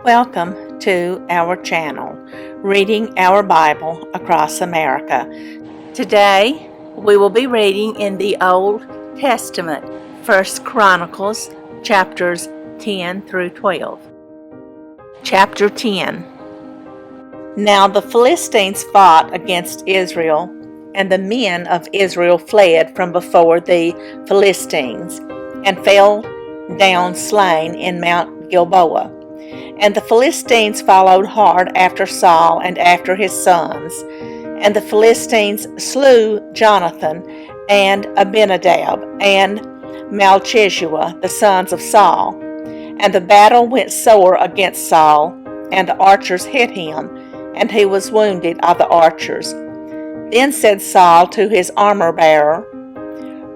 Welcome to our channel, Reading Our Bible Across America. Today, we will be reading in the Old Testament, 1 Chronicles, chapters 10 through 12. Chapter 10. Now the Philistines fought against Israel, and the men of Israel fled from before the Philistines, and fell down slain in Mount Gilboa. And the Philistines followed hard after Saul and after his sons. And the Philistines slew Jonathan and Abinadab and Malchishua, the sons of Saul. And the battle went sore against Saul, and the archers hit him, and he was wounded of the archers. Then said Saul to his armor-bearer,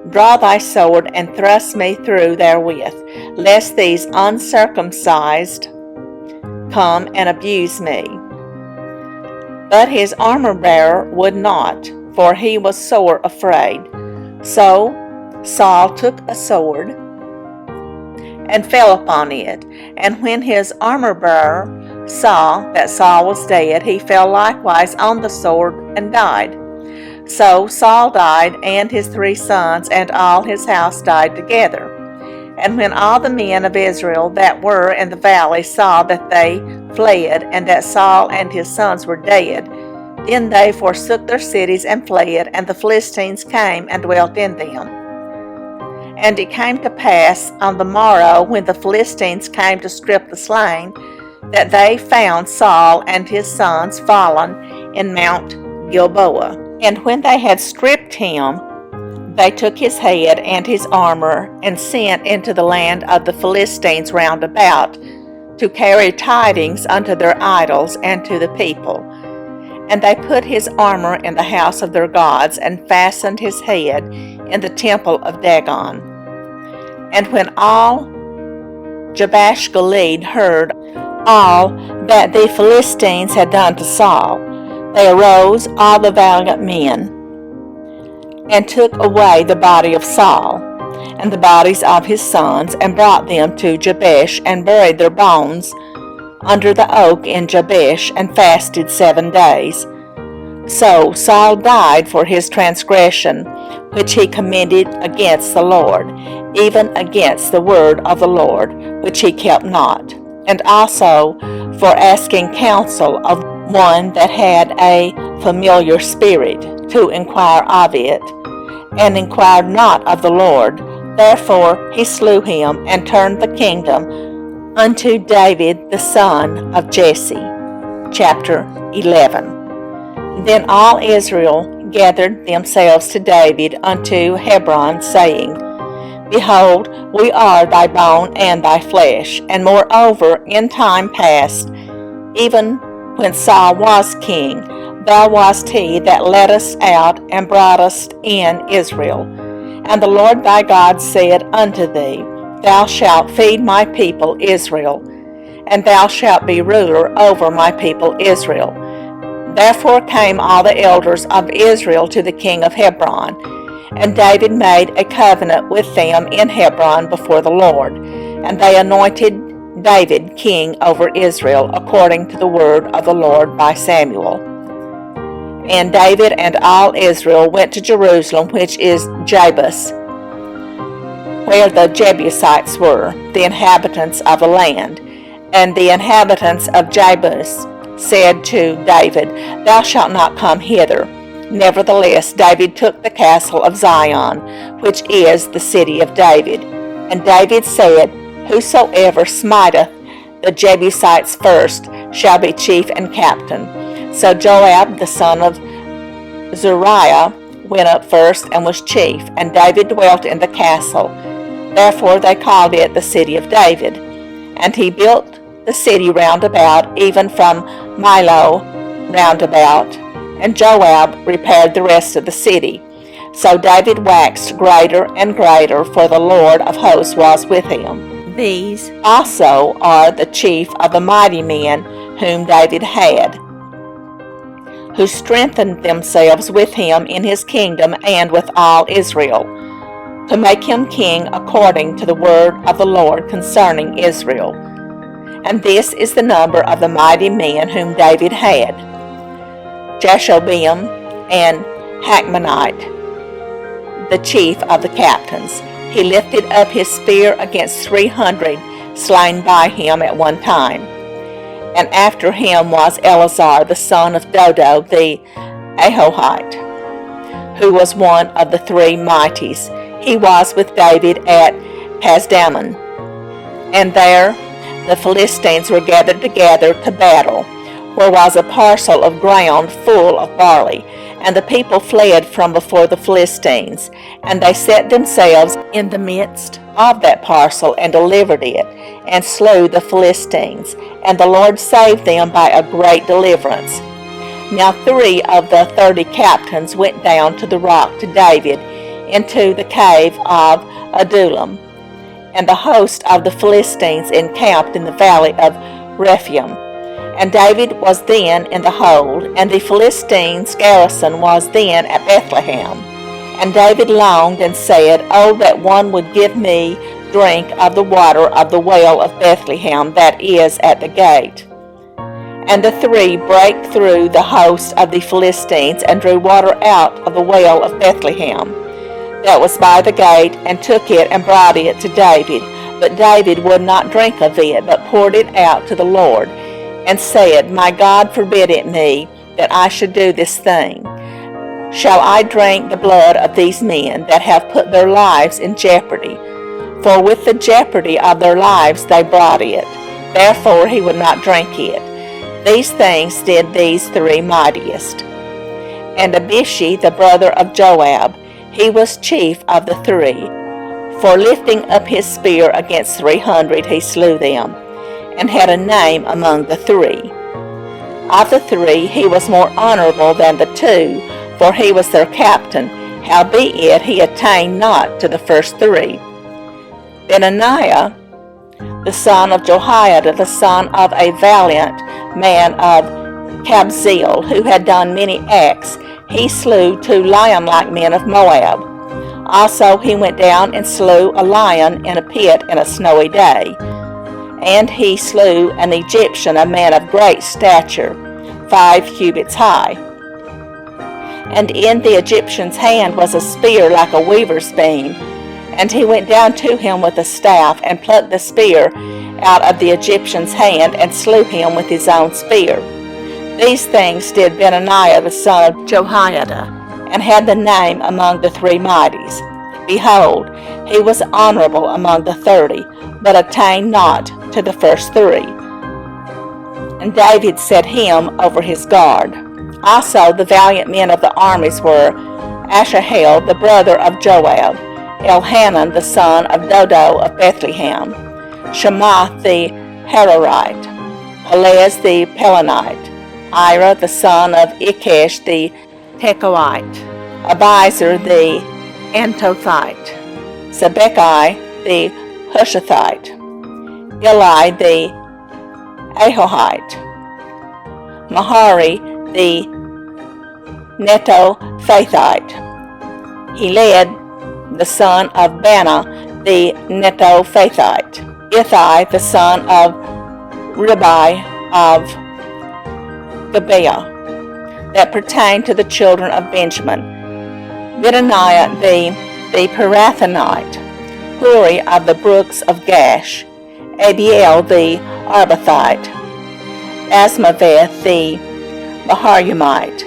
Draw thy sword and thrust me through therewith, lest these uncircumcised come and abuse me. But his armor-bearer would not, for he was sore afraid. So Saul took a sword and fell upon it. And when his armor-bearer saw that Saul was dead, he fell likewise on the sword and died. So Saul died, and his 3 sons, and all his house died together. And when all the men of Israel that were in the valley saw that they fled, and that Saul and his sons were dead, then they forsook their cities and fled, and the Philistines came and dwelt in them. And it came to pass on the morrow, when the Philistines came to strip the slain, that they found Saul and his sons fallen in Mount Gilboa. And when they had stripped him, they took his head and his armor, and sent into the land of the Philistines round about, to carry tidings unto their idols and to the people. And they put his armor in the house of their gods, and fastened his head in the temple of Dagon. And when all Jabesh-Gilead heard all that the Philistines had done to Saul, they arose, all the valiant men, and took away the body of Saul, and the bodies of his sons, and brought them to Jabesh, and buried their bones under the oak in Jabesh, and fasted 7 days. So Saul died for his transgression, which he committed against the Lord, even against the word of the Lord, which he kept not, and also for asking counsel of one that had a familiar spirit, to inquire of it, and inquired not of the Lord. Therefore he slew him, and turned the kingdom unto David the son of Jesse. Chapter 11. Then all Israel gathered themselves to David unto Hebron, saying, Behold, we are thy bone and thy flesh. And moreover, in time past, even when Saul was king, thou wast he that led us out and brought us in Israel. And the Lord thy God said unto thee, Thou shalt feed my people Israel, and thou shalt be ruler over my people Israel. Therefore came all the elders of Israel to the king of Hebron, and David made a covenant with them in Hebron before the Lord, and they anointed David king over Israel, according to the word of the Lord by Samuel. And David and all Israel went to Jerusalem, which is Jebus, where the Jebusites were, the inhabitants of the land. And the inhabitants of Jebus said to David, Thou shalt not come hither. Nevertheless, David took the castle of Zion, which is the city of David. And David said, Whosoever smiteth the Jebusites first shall be chief and captain. So Joab the son of Zeruiah went up first and was chief, and David dwelt in the castle. Therefore they called it the city of David. And he built the city round about, even from Milo round about, and Joab repaired the rest of the city. So David waxed greater and greater, for the Lord of hosts was with him. These also are the chief of the mighty men whom David had, who strengthened themselves with him in his kingdom and with all Israel, to make him king according to the word of the Lord concerning Israel. And this is the number of the mighty men whom David had: Jashobeam and Hachmonite, the chief of the captains. He lifted up his spear against 300 slain by him at one time. And after him was Eleazar the son of Dodo the Ahohite, who was one of the three mighties. He was with David at Pasdammon. And there the Philistines were gathered together to battle, where was a parcel of ground full of barley. And the people fled from before the Philistines, and they set themselves in the midst of that parcel, and delivered it, and slew the Philistines. And the Lord saved them by a great deliverance. Now 3 of the 30 captains went down to the rock to David into the cave of Adullam. And the host of the Philistines encamped in the valley of Rephaim. And David was then in the hold, and the Philistines' garrison was then at Bethlehem. And David longed and said, Oh, that one would give me drink of the water of the well of Bethlehem that is at the gate. And the 3 brake through the host of the Philistines, and drew water out of the well of Bethlehem that was by the gate, and took it and brought it to David. But David would not drink of it, but poured it out to the Lord, and said, My God forbid it me, that I should do this thing. Shall I drink the blood of these men that have put their lives in jeopardy? For with the jeopardy of their lives they brought it. Therefore he would not drink it. These things did these 3 mightiest. And Abishai, the brother of Joab, he was chief of the 3. For lifting up his spear against 300 he slew them, and had a name among the 3. Of the 3 he was more honorable than the 2, for he was their captain, howbeit he attained not to the first 3. Benaniah, the son of Jehoiada, the son of a valiant man of Kabzeel, who had done many acts, he slew 2 lion-like men of Moab. Also he went down and slew a lion in a pit in a snowy day. And he slew an Egyptian, a man of great stature, 5 cubits high. And in the Egyptian's hand was a spear like a weaver's beam. And he went down to him with a staff, and plucked the spear out of the Egyptian's hand, and slew him with his own spear. These things did Benaniah the son of Jehoiada, and had the name among the 3 mighties. Behold, he was honorable among the 30, but attained not to the first 3. And David set him over his guard. Also the valiant men of the armies were Asahel, the brother of Joab, Elhanan, the son of Dodo of Bethlehem, Shammah the Hararite, Pelez the Pelonite, Ira the son of Ikesh the Tekoite, Abiezer the Antothite, Zebekai the Hushathite, Eli the Ahohite, Mahari the Netophathite. He led the son of Bana the Netophathite, Ithai the son of Ribai of Gibeah, that pertained to the children of Benjamin, Benaniah the Pirathonite, Huri of the brooks of Gash, Abiel the Arbathite, Asmaveth the Baharumite,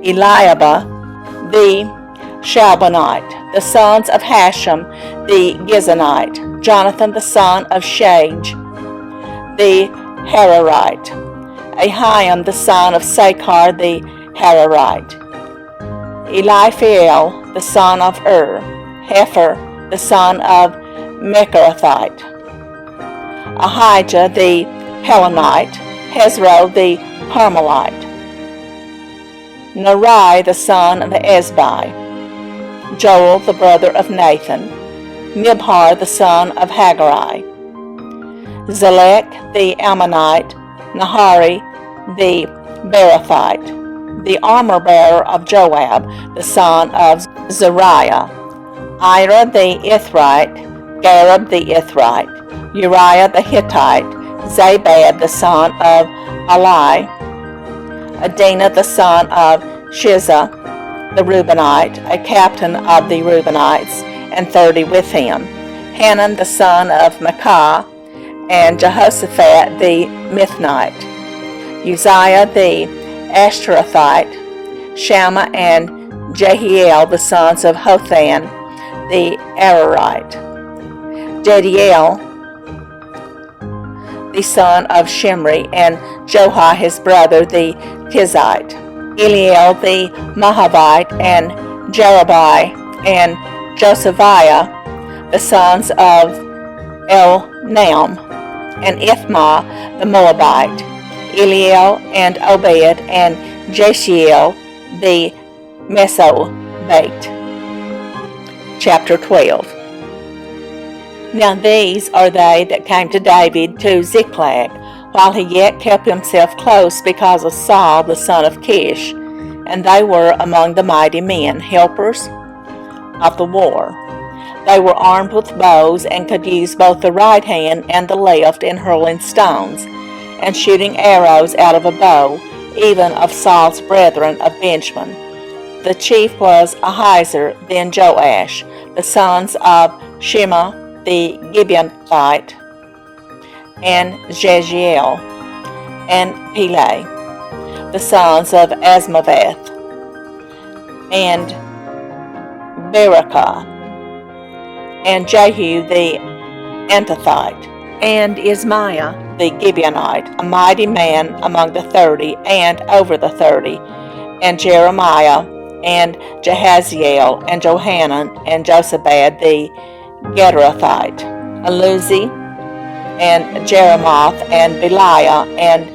Eliabah the Shalbonite, the sons of Hashem the Gizonite, Jonathan the son of Shage the Hararite, Ahiam the son of Sakar the Hararite, Eliphael the son of Hefer the son of Mecherathite, Ahijah the Pelonite, Hezro the Carmelite, Nerai the son of Ezbai, Joel the brother of Nathan, Mibhar the son of Haggai, Zelek the Ammonite, Nahari the Berathite, the armor-bearer of Joab, the son of Zariah, Ira the Ithrite, Gareb the Ithrite, Uriah the Hittite, Zabad the son of Ali, Adina the son of Shiza the Reubenite, a captain of the Reubenites, and 30 with him, Hanan the son of Micah, and Jehoshaphat the Mithnite, Uzziah the Ashterathite, Shammah and Jehiel the sons of Hothan the Ararite, Jediel the son of Shimri, and Joha his brother the Tizite, Eliel the Moabite, and Jerubai and Josephiah the sons of Elnaam, and Ithma the Moabite, Eliel and Obed and Jeshiel the Mesobate. Chapter 12. Now these are they that came to David to Ziklag, while he yet kept himself close because of Saul the son of Kish, and they were among the mighty men, helpers of the war. They were armed with bows, and could use both the right hand and the left in hurling stones, and shooting arrows out of a bow, even of Saul's brethren of Benjamin. The chief was Ahiezer, then Joash, the sons of Shema the Gibeonite, and Jeziel, and Peleh, the sons of Asmaveth, and Berekah, and Jehu the Antothite, and Ismaiah the Gibeonite, a mighty man among the 30, and over the 30, and Jeremiah, and Jehaziel, and Johanan, and Josabad the Gederathite, Aluzi, and Jeremoth, and Beliah, and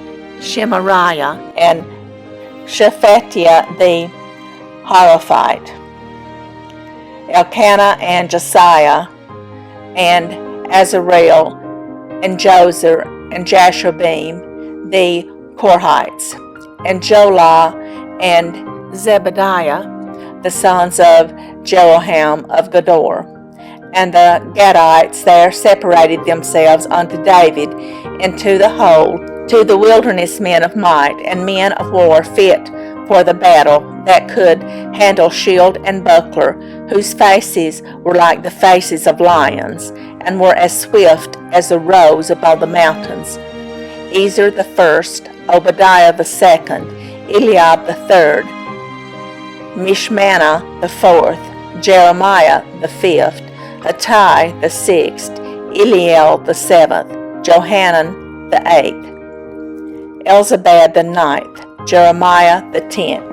Shemariah, and Shephatiah the Horophite, Elkanah, and Josiah, and Azareel, and Jozer, and Jashobim the Korhites, and Jolah, and Zebediah, the sons of Jeroham of Gedor. And the Gadites there separated themselves unto David into the hold, to the wilderness men of might, and men of war fit for the battle, that could handle shield and buckler, whose faces were like the faces of lions, and were as swift as the roes above the mountains. Ezer the first, Obadiah the second, Eliab the third, Mishmannah the fourth, Jeremiah the fifth, Attai the sixth, Eliel the seventh, Johanan the eighth, Elzabad the ninth, Jeremiah the 10th,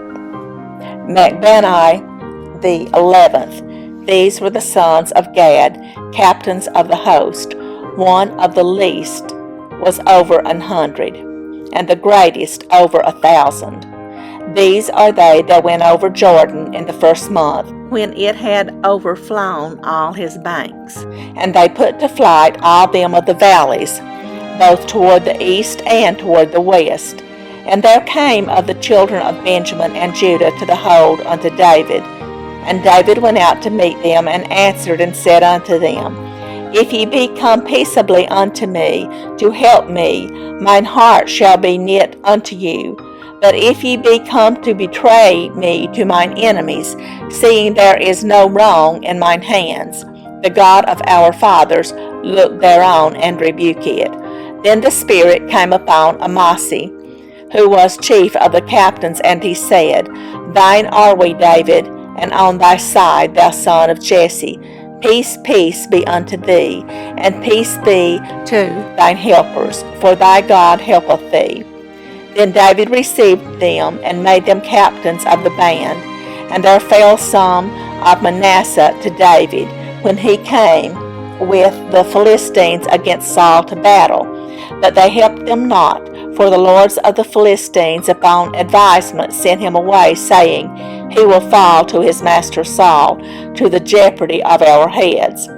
Macbannai the 11th. These were the sons of Gad, captains of the host. One of the least was over 100, and the greatest over 1,000. These are they that went over Jordan in the first month, when it had overflown all his banks. And they put to flight all them of the valleys, both toward the east and toward the west. And there came of the children of Benjamin and Judah to the hold unto David. And David went out to meet them, and answered and said unto them, If ye be come peaceably unto me, to help me, mine heart shall be knit unto you. But if ye be come to betray me to mine enemies, seeing there is no wrong in mine hands, the God of our fathers look thereon and rebuke it. Then the Spirit came upon Amasi, who was chief of the captains, and he said, Thine are we, David, and on thy side, thou son of Jesse. Peace, peace be unto thee, and peace be to thine helpers, for thy God helpeth thee. Then David received them, and made them captains of the band. And there fell some of Manasseh to David, when he came with the Philistines against Saul to battle. But they helped them not, for the lords of the Philistines upon advisement sent him away, saying, He will fall to his master Saul, to the jeopardy of our heads.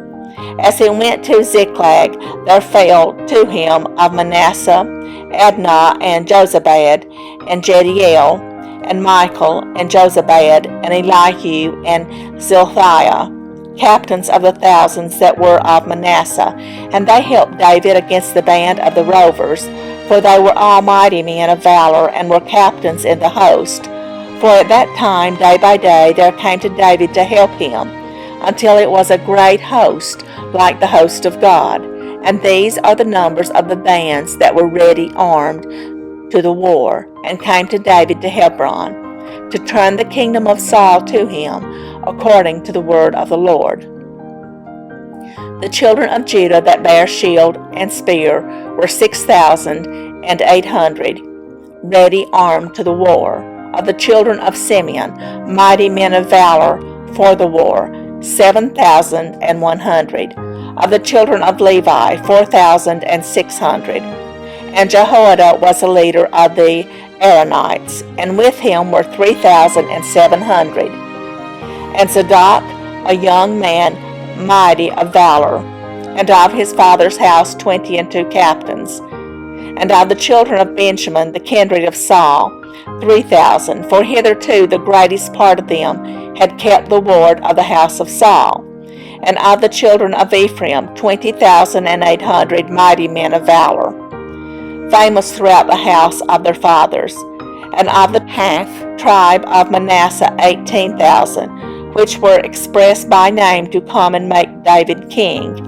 As he went to Ziklag, there fell to him of Manasseh Adnah, and Jozabad, and Jediel, and Michael, and Jozabad, and Elihu, and Zilthiah, captains of the thousands that were of Manasseh, and they helped David against the band of the rovers, for they were all mighty men of valor, and were captains in the host. For at that time, day by day, there came to David to help him, until it was a great host, like the host of God. And these are the numbers of the bands that were ready armed to the war, and came to David to Hebron, to turn the kingdom of Saul to him, according to the word of the Lord. The children of Judah that bare shield and spear were 6,800, ready armed to the war. Of the children of Simeon, mighty men of valor for the war, 7,100. Of the children of Levi, 4,600. And Jehoiada was a leader of the Aaronites, and with him were 3,700. And Zadok, a young man, mighty of valor, and of his father's house 22 captains. And of the children of Benjamin, the kindred of Saul, 3,000, for hitherto the greatest part of them had kept the ward of the house of Saul. And of the children of Ephraim, 20,800 mighty men of valor, famous throughout the house of their fathers. And of the half tribe of Manasseh, 18,000, which were expressed by name to come and make David king.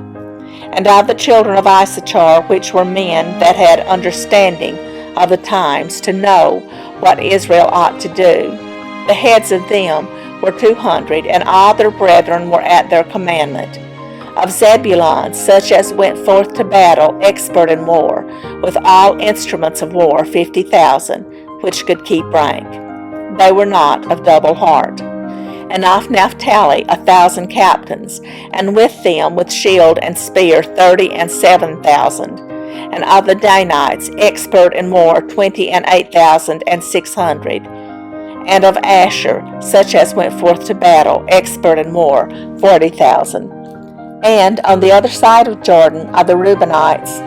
And of the children of Issachar, which were men that had understanding of the times, to know what Israel ought to do. The heads of them were 200, and all their brethren were at their commandment. Of Zebulun, such as went forth to battle, expert in war, with all instruments of war, 50,000, which could keep rank. They were not of double heart. And of Naphtali 1,000 captains, and with them with shield and spear 37,000. And of the Danites, expert in war, 28,600. And of Asher, such as went forth to battle, expert in war, 40,000. And on the other side of Jordan of the Reubenites,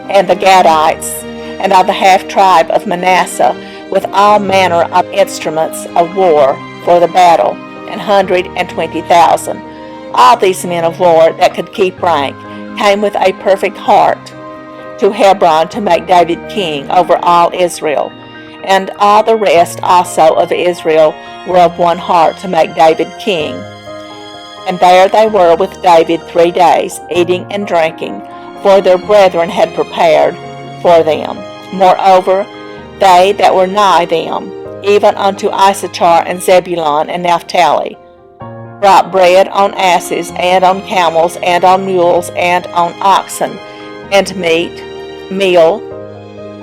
and the Gadites, and of the half tribe of Manasseh, with all manner of instruments of war for the battle, 120,000. All these men of war that could keep rank came with a perfect heart to Hebron to make David king over all Israel. And all the rest also of Israel were of one heart to make David king. And there they were with David 3 days, eating and drinking, for their brethren had prepared for them. Moreover, they that were nigh them, even unto Issachar and Zebulun and Naphtali, brought bread on asses, and on camels, and on mules, and on oxen, and meat, meal,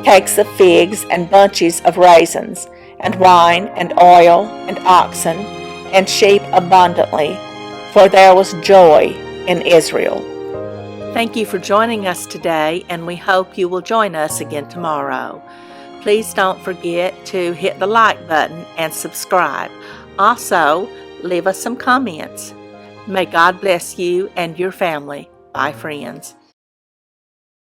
cakes of figs, and bunches of raisins, and wine, and oil, and oxen, and sheep abundantly, for there was joy in Israel. Thank you for joining us today, and we hope you will join us again tomorrow. Please don't forget to hit the like button and subscribe. Also, leave us some comments. May God bless you and your family. Bye, friends.